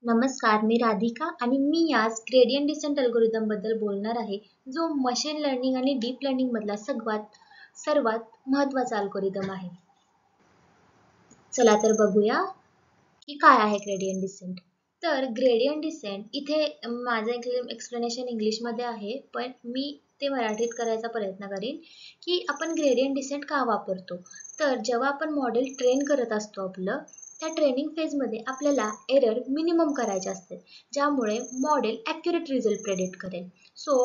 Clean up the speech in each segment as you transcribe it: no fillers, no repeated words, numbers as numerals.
नमस्कार, मी राधिका आणि मी आज ग्रेडियंट डिसेंट अल्गोरिदम बद्दल बोलणार आहे, जो मशीन लर्निंग आणि डीप लर्निंग मधला सर्वात महत्त्वाचा अल्गोरिदम आहे. चला तर बघूया की काय आहे ग्रेडियंट डिसेंट. तर ग्रेडियंट डिसेंट इथे माझं एक्सप्लेनेशन इंग्लिशमध्ये आहे, पण मी ते मराठीत करायचा प्रयत्न करीन की आपण ग्रेडियंट डिसेंट का वापरतो. तर जेव्हा आपण मॉडेल ट्रेन करत असतो आपलं, त्या ट्रेनिंग फेजमध्ये आपल्याला एरर मिनिमम करायचे असते, ज्यामुळे मॉडेल ॲक्युरेट रिझल्ट प्रेडिक्ट करेल. सो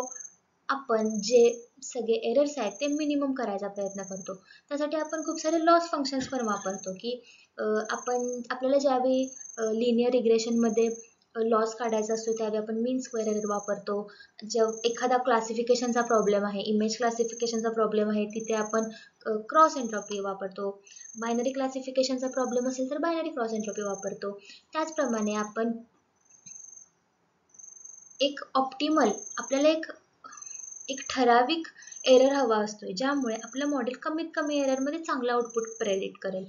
आपण जे सगळे एरर्स आहेत ते मिनिमम करायचा प्रयत्न करतो. त्यासाठी आपण खूप सारे लॉस फंक्शन्स पण वापरतो की आपल्याला ज्यावेळी लिनियर रिग्रेशनमध्ये लॉस काढायचा असतो त्यावेळी आपण मीन स्क्वेअर एरर वापरतो. एखादा क्लासिफिकेशनचा प्रॉब्लेम आहे, इमेज क्लासिफिकेशनचा प्रॉब्लेम आहे, तिथे आपण क्रॉस एन्ट्रॉपी वापरतो. बायनरी क्लासिफिकेशनचा प्रॉब्लेम असेल तर बायनरी क्रॉस एन्ट्रॉपी वापरतो. त्याचप्रमाणे आपण एक ऑप्टिमल आपल्याला एक ठराविक एरर हवा असतो, ज्यामुळे आपलं मॉडेल कमीत कमी एररमध्ये चांगला आउटपुट प्रेडिक्ट करेल.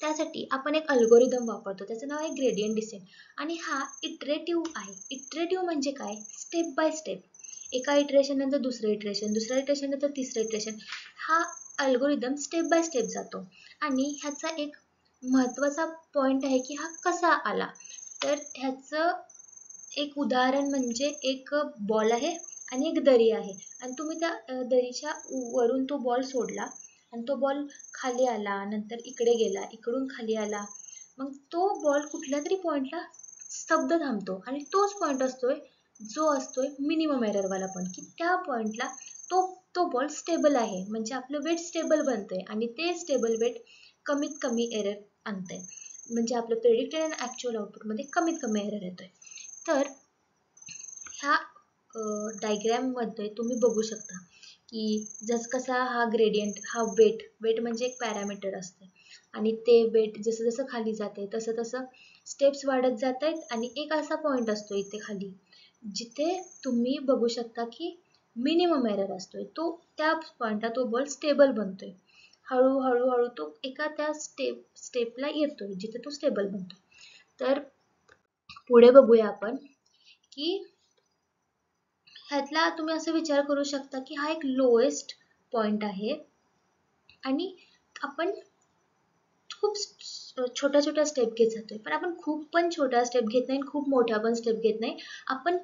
त्यासाठी आपण एक अल्गोरिदम वापरतो, त्याचं नाव आहे ग्रेडियंट डिसेंट. आणि हा इटरेटिव्ह आहे. इटरेटिव्ह म्हणजे काय? स्टेप बाय स्टेप, एका इटरेशन नंतर दुसरं इटरेशन, दुसऱ्या इटरेशन नंतर तिसरं इटरेशन, हा अल्गोरिदम स्टेप बाय स्टेप जातो. आणि ह्याचा एक महत्त्वाचा पॉईंट आहे की हा कसा आला. तर ह्याचं एक उदाहरण म्हणजे एक बॉल आहे आणि एक दरी आहे, आणि तुम्ही त्या दरीच्या वरून तो बॉल सोडला आणि तो बॉल खाली आला, नंतर इकडे गेला, इकडून खाली आला. मग तो बॉल कुठल्या तरी पॉईंटला स्तब्ध थांबतो, आणि तोच पॉईंट असतोय मिनिमम एररवाला पॉईंट, की त्या पॉईंटला तो तो बॉल स्टेबल आहे, म्हणजे आपलं वेट स्टेबल बनतंय आणि ते स्टेबल वेट कमीत कमी एरर आणतंय, म्हणजे आपलं प्रेडिक्टेड आणि ॲक्च्युअल आउटपुटमध्ये कमीत कमी एरर येतोय. तर ह्या डायग्रॅममध्ये तुम्ही बघू शकता की जस कसा हा ग्रेडियंट, हा वेट म्हणजे एक पॅरामीटर असते, आणि ते वेट जसं जसं खाली जाते तसं तसं स्टेप्स वाढत जात आहेत, आणि एक असा पॉईंट असतो इथे खाली जिथे तुम्ही बघू शकता की मिनिमम एरर असतोय. तो त्या पॉईंटला तो बॉल स्टेबल बनतोय. हळूहळू हळू तो एका त्या स्टेपला येतोय जिथे तो स्टेबल बनतोय. तर पुढे बघूया आपण की ह्यातला तुम्ही असं विचार करू शकता की हा एक लोएस्ट पॉइंट आहे, आणि आपण खूप छोट्या छोट्या स्टेप घेत जातोय, पण आपण खूप पण छोट्या स्टेप घेत नाही, खूप मोठ्या पण स्टेप घेत नाही. आपण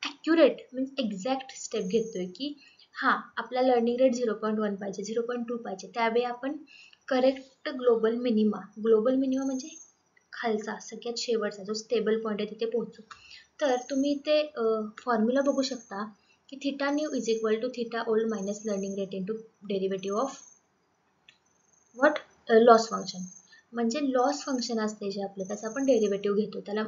ॲक्युरेट म्हणजे एक्झॅक्ट स्टेप घेतोय की हां, आपला लर्निंग रेट 0.1 पाहिजे, 0.2 पाहिजे. त्यावेळी आपण करेक्ट ग्लोबल मिनिमा म्हणजे खालचा सगळ्यात शेवटचा जो स्टेबल पॉईंट आहे तिथे पोहोचू. तर तुम्ही इथे फॉर्म्युला बघू शकता की theta new is equal to theta old minus learning rate into derivative of what loss function. म्हणजे लॉस फंक्शन असते जे आपलं, त्याचा आपण डेरिव्हेटिव्ह घेतो, त्याला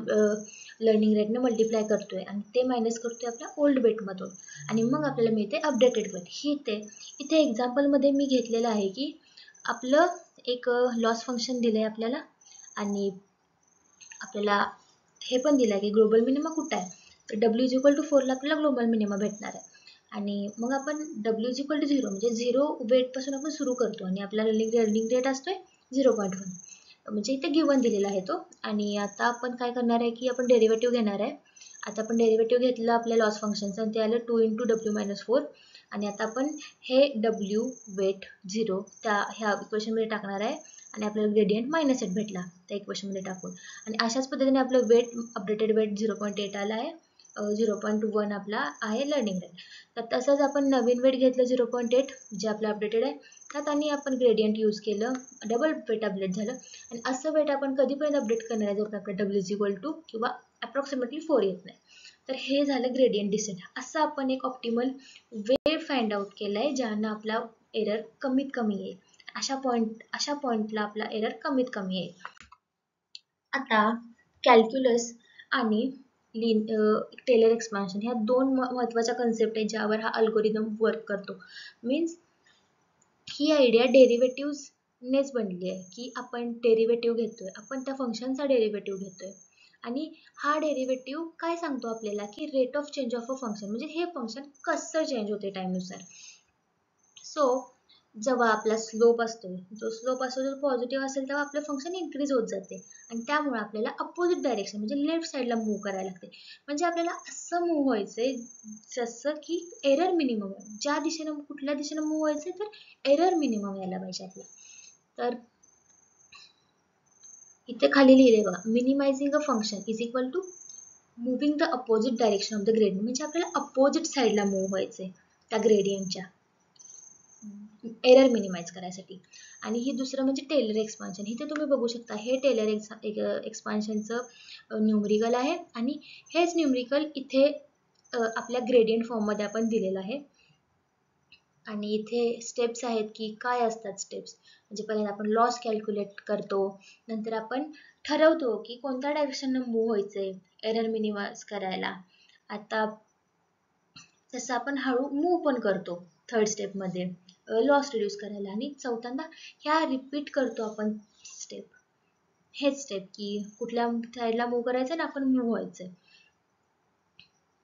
लर्निंग रेटने मल्टिप्लाय करतोय आणि ते मायनस करतोय आपल्या ओल्ड वेटमधून, आणि मग आपल्याला मिळते अपडेटेड वेट. ही इथे एक्झाम्पलमध्ये मी घेतलेलं आहे की आपलं एक लॉस फंक्शन दिलं आहे आपल्याला, आणि आपल्याला हे पण दिलं आहे की ग्लोबल मिनिमा कुठं आहे. तर डब्ल्यू इज इक्वल टू 4ला आपल्याला ग्लोबल मिनिमा भेटणार आहे, आणि मग आपण डब्ल्यू इज इक्वल टू 0 म्हणजे 0 वेटपासून आपण सुरू करतो, आणि आपला रनिंग रेट असतोय 0.1, म्हणजे इथे गिवन दिलेला आहे तो. आणि आता आपण काय करणार आहे की आपण डेरिव्हेटिव्ह घेणार आहे. आता आपण डेरिव्हेटिव्ह घेतलं आपल्या लॉस फंक्शनचं, आणि ते आलं 2 इंटू डब्ल्यू मायनस 4. आणि आता आपण हे डब्ल्यू वेट 0 ह्या इक्वेशनमध्ये टाकणार आहे, आणि आपल्याला ग्रेडियंट -8 भेटला त्या इक्वेशनमध्ये टाकून. आणि अशाच पद्धतीने आपलं वेट अपडेटेड वेट 0.8 आला आहे. 0.1 आपला आहे लर्निंग रेट. तर तसंच आपण नवीन वेट घेतलं 0.8 जे आपलं अपडेटेड आहे, त्यात आणि आपण ग्रेडियंट यूज केलं, डबल वेट अपडेट झालं. आणि असं वेट आपण कधीपर्यंत अपडेट करणार आहे जर आपलं डब्ल्यू इज इक्वल टू किंवा अप्रॉक्सिमेटली 4 येत नाही. तर हे झालं ग्रेडियंट डिसेंट. असं आपण एक ऑप्टिमल वे फाइंड आउट केलं आहे ज्यानं आपला एरर कमीत कमी येईल. अशा पॉईंटला आपला एरर कमीत कमी येईल. आता कॅल्क्युलस आणि टेलर एक्सपान्शन ह्या दोन महत्त्वाच्या कन्सेप्ट आहेत ज्यावर हा अल्गोरिदम वर्क करतो. मीन्स ही आयडिया डेरिव्हेटिव्हनेच बनली आहे की आपण डेरिव्हेटिव्ह घेतोय, आपण त्या फंक्शनचा डेरिव्हेटिव्ह घेतोय, आणि हा डेरिव्हेटिव्ह काय सांगतो आपल्याला की rate of change of a function, म्हणजे हे फंक्शन कसं चेंज होते टाईमनुसार. सो जेव्हा आपला स्लोप असतो, जो स्लोप असतो तो पॉझिटिव्ह असेल तेव्हा आपलं फंक्शन इन्क्रीज होत जाते आणि त्यामुळे आपल्याला अपोजिट डायरेक्शन म्हणजे लेफ्ट साईडला मूव्ह करायला लागते. म्हणजे आपल्याला असं मूव्ह व्हायचंय जसं की एरर मिनिमम, ज्या दिशेनं कुठल्या दिशेनं मूव्ह व्हायचंय तर एरर मिनिमम यायला पाहिजे आपला. तर इथे खाली लिहिले बघा, minimising a function is equal to moving the opposite direction of the gradient. म्हणजे आपल्याला अपोजिट साईडला मूव्ह व्हायचंय त्या ग्रेडियंटच्या एरर मिनिमाइज करायसाठी. आणि ही दुसरं म्हणजे टेलर एक्सपान्शन. इथे तुम्ही बघू शकता हे टेलर एक्सपान्शनचं न्यूमरिकल आहे आणि हेच न्यूमरिकल इथे आपल्या ग्रेडियंट फॉर्ममध्ये आपण दिलेलं आहे. आणि इथे स्टेप्स आहेत की काय असतात स्टेप्स, म्हणजे पहिल्यांदा आपण लॉस कॅल्क्युलेट करतो, नंतर आपण ठरवतो की कोणत्या डायरेक्शननं मूव्ह व्हायचंय एरर मिनिमाइज करायला. आता तसं आपण हळू मूव्ह पण करतो थर्ड स्टेपमध्ये लॉस रिड्यूस करायला. आणि चौथ्यांदा ह्या रिपीट करतो आपण स्टेप, हेच स्टेप की कुठल्या साईडला मूव्ह करायचं आणि आपण मूव्ह व्हायचंय.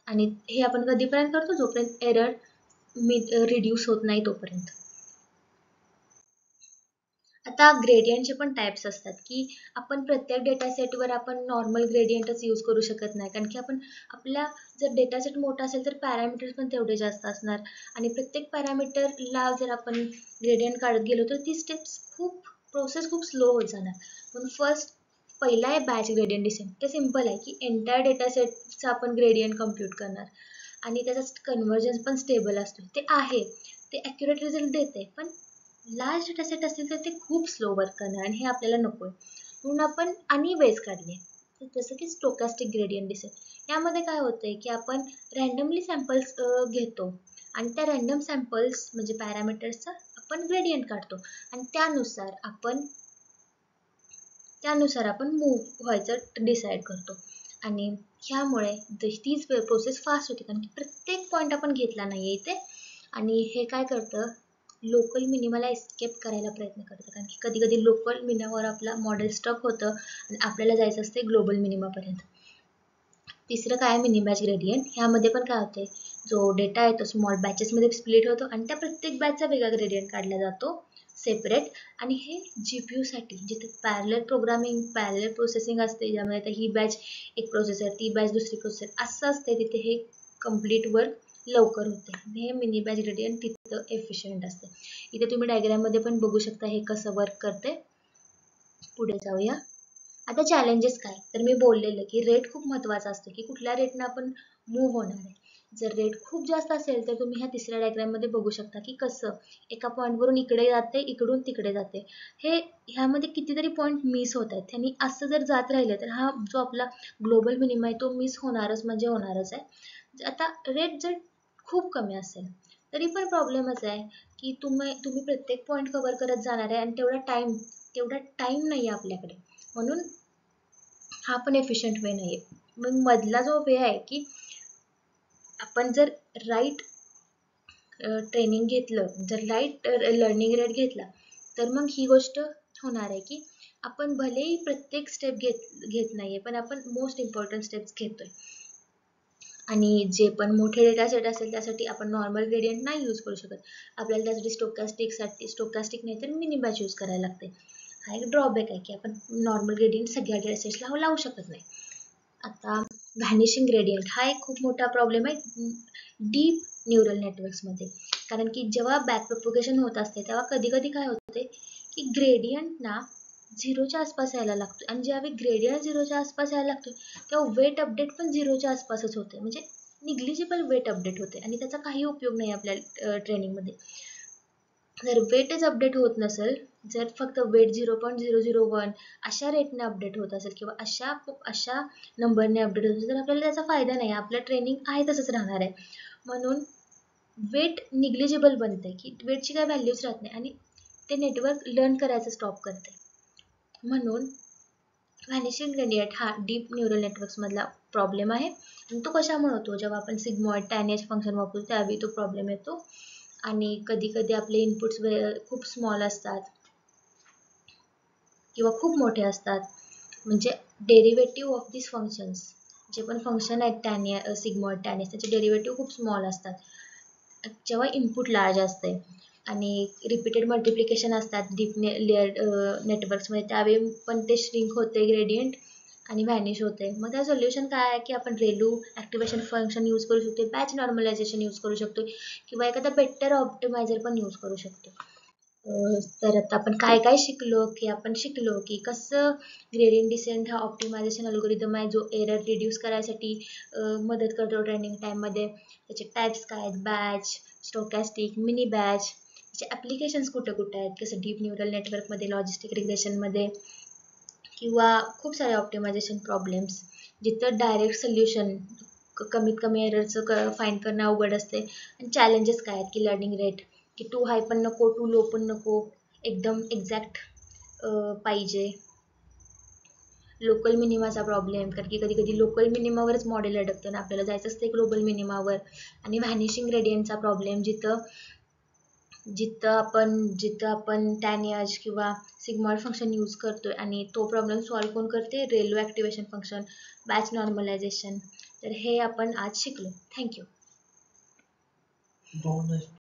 आणि हे आपण कधीपर्यंत करतो, जोपर्यंत एरर रिड्यूस होत नाही तोपर्यंत. आता ग्रेडियंटचे पण टाइप्स असतात की आपण प्रत्येक डेटा सेटवर आपण नॉर्मल ग्रेडियंटच यूज करू शकत नाही, कारण की आपण आपल्या जर डेटा सेट मोठा असेल तर पॅरामीटर्स पण तेवढे जास्त असणार आणि प्रत्येक पॅरामीटरला जर आपण ग्रेडियंट काढत गेलो तर ती स्टेप्स प्रोसेस खूप स्लो होत जाणार. म्हणून फर्स्ट पहिला आहे बॅच ग्रेडियंट डिसेंट. ते सिम्पल आहे की एंटायर डेटा सेटचा आपण ग्रेडियंट कम्प्यूट करणार आणि त्याचा कन्व्हर्जन्स पण स्टेबल असतो. ते आहे, ते ॲक्युरेट रिझल्ट देते, पण लार्ज डेटा सेट असेल तर ते खूप स्लो वर्क करणार आणि हे आपल्याला नको आहे. म्हणून आपण आणि बेस काढले जसं की स्टोकॅस्टिक ग्रेडियंट डिसेंट. यामध्ये काय होतंय की आपण रँडमली सॅम्पल्स घेतो आणि त्या रँडम सॅम्पल्स म्हणजे पॅरामीटर्सचा आपण ग्रेडियंट काढतो आणि त्यानुसार आपण मूव्ह व्हायचं डिसाईड करतो. आणि ह्यामुळे तीच प्रोसेस फास्ट होते, कारण की प्रत्येक पॉईंट आपण घेतला नाही इथे. आणि हे काय करतं, लोकल मिनिमाला एस्केप करायला प्रयत्न करतं, कारण की कधी कधी लोकल मिनिमावर आपला मॉडेल स्टक होतं आणि आपल्याला जायचं असते ग्लोबल मिनिमापर्यंत. तिसरं काय आहे, मिनी बॅच ग्रेडियंट. ह्यामध्ये पण काय होते, जो डेटा आहे तो स्मॉल बॅचेसमध्ये स्प्लिट होतो आणि त्या प्रत्येक बॅचचा वेगळा ग्रेडियंट काढला जातो सेपरेट. आणि हे GPU साठी जिथे पॅरलल प्रोग्रामिंग पॅरलल प्रोसेसिंग असते, ज्यामध्ये आता ही बॅच एक प्रोसेसर, ती बॅच दुसरी प्रोसेसर असं असते, तिथे हे कम्प्लीट वर्क लवकर होते. हे मिनी बॅच ग्रेडियंट तिथं एफिशियंट असते. इथे तुम्ही डायग्राममध्ये पण बघू शकता हे कसं वर्क करते. पुढे जाऊया. आता चॅलेंजेस काय, तर मी बोललेलं की रेट खूप महत्त्वाचा असतो की कुठल्या रेटनं आपण मूव्ह होणार आहे. जर रेट खूप जास्त असेल तर तुम्ही ह्या तिसऱ्या डायग्राममध्ये बघू शकता की कसं एका पॉईंटवरून इकडे जाते, इकडून तिकडे जाते. ह्यामध्ये कितीतरी पॉईंट मिस होत आहेत. त्यांनी असं जर जात राहिलं तर हा जो आपला ग्लोबल मिनिमम आहे तो मिस होणारच म्हणजे होणारच आहे. आता रेट जर खूप कमी असेल तरी पण प्रॉब्लेमच आहे की तुम्ही प्रत्येक पॉईंट कव्हर करत जाणार आहे आणि तेवढा टाइम नाही आहे आपल्याकडे. म्हणून हा पण एफिशियंट वे नाही आहे. मग मधला जो वे आहे की आपण जर राईट ट्रेनिंग घेतलं, जर राईट लर्निंग रेट घेतला तर मग ही गोष्ट होणार आहे की आपण भलेही प्रत्येक स्टेप घेत नाहीये, पण आपण मोस्ट इम्पॉर्टंट स्टेप्स घेतोय. आणि जे पण मोठे डेटा सेट असेल त्यासाठी आपण नॉर्मल ग्रेडियंट नाही यूज करू शकत. आपल्याला त्यासाठी स्टोकॅस्टिक नाही तर मिनी बॅच यूज करायला लागते. हा एक ड्रॉबॅक आहे की आपण नॉर्मल ग्रेडियंट सगळ्या डेटा सेट्सला लावू शकत नाही. आता व्हॅनिशिंग ग्रेडियंट हा एक खूप मोठा प्रॉब्लेम आहे डीप न्यूरल नेटवर्क्समध्ये. कारण की जेव्हा बॅक प्रोपोगेशन होत असते तेव्हा कधी कधी काय होते की ग्रेडियंट ना झिरोच्या आसपास यायला लागतो आणि ज्यावेळी ग्रेडियंट झिरोच्या आसपास यायला लागतो तेव्हा वेट अपडेट पण झिरोच्या आसपासच होते. म्हणजे निग्लिजिबल वेट अपडेट होते आणि त्याचा काही उपयोग नाही आपल्या ट्रेनिंगमध्ये. जर वेटच अपडेट होत नसेल, जर फक्त वेट 0.001 अशा रेटने अपडेट होत असेल किंवा अशा नंबरने अपडेट होत असेल तर आपल्याला त्याचा फायदा नाही, आपलं ट्रेनिंग आहे तसंच राहणार आहे. म्हणून वेट निग्लिजिबल बनते की वेटची काय व्हॅल्यूच राहत नाही आणि ते नेटवर्क लर्न करायचं स्टॉप करते. म्हणून व्हॅनिशिंग ग्रेडियंट हा डीप न्यूरल नेटवर्क्समधला प्रॉब्लेम आहे. आणि तो कशामुळे होतो, जेव्हा आपण सिग्मॉइड टॅन फंक्शन वापरतो त्यावेळी तो प्रॉब्लेम येतो. आणि कधी कधी आपले इनपुट्स खूप स्मॉल असतात किंवा खूप मोठे असतात. म्हणजे डेरिव्हेटिव्ह ऑफ दिस फंक्शन्स, जे पण फंक्शन आहेत सिग्मॉइड टॅन त्याचे डेरिव्हेटिव्ह खूप स्मॉल असतात जेव्हा इनपुट लार्ज असते. आणि रिपीटेड मल्टिप्लिकेशन असतात डीप लेअर नेटवर्क्समध्ये, त्यावेळी पण ते श्रिंक होते ग्रेडियंट आणि व्हॅनिश होते. मग त्या सोल्युशन काय आहे की आपण रेलू ॲक्टिवेशन फंक्शन यूज करू शकतो, बॅच नॉर्मलायझेशन यूज करू शकतो, किंवा एखादा बेटर ऑप्टिमायझर पण यूज करू शकतो. तर आता आपण काय काय शिकलो की आपण शिकलो की कसं ग्रेडियंट डिसेंट हा ऑप्टिमायझेशन अल्गोरिदम आहे जो एरर रिड्यूस करायसाठी मदत करतो ट्रेनिंग टाईममध्ये. त्याचे टाईप्स काय आहेत, बॅच, स्टोकॅस्टिक, मिनी बॅच, त्याचे ॲप्लिकेशन्स कुठे कुठे आहेत, कसं डीप न्यूरल नेटवर्कमध्ये, लॉजिस्टिक रिग्रेशनमध्ये, किंवा खूप सारे ऑप्टिमायझेशन प्रॉब्लेम्स जिथं डायरेक्ट सोल्युशन कमीत कमी एररचं फाईंड करणं अवघड असते. आणि चॅलेंजेस काय आहेत की लर्निंग रेट की टू हाय पण नको टू लो पण नको, एकदम एक्झॅक्ट पाहिजे. लोकल मिनिमाचा प्रॉब्लेम, कारण की कधी कधी लोकल मिनिमावरच मॉडेल अडकतं ना, आपल्याला जायचं असतं ग्लोबल मिनिमावर. आणि व्हॅनिशिंग ग्रेडियंटचा प्रॉब्लेम, जिथं जिथं आपण टॅन एज किंवा सिग्मॉइड फंक्शन यूज करतोय आणि तो प्रॉब्लेम सॉल्व्ह कोण करते, ReLU activation function, batch normalisation. तर हे आपण आज शिकलो. थँक्यू.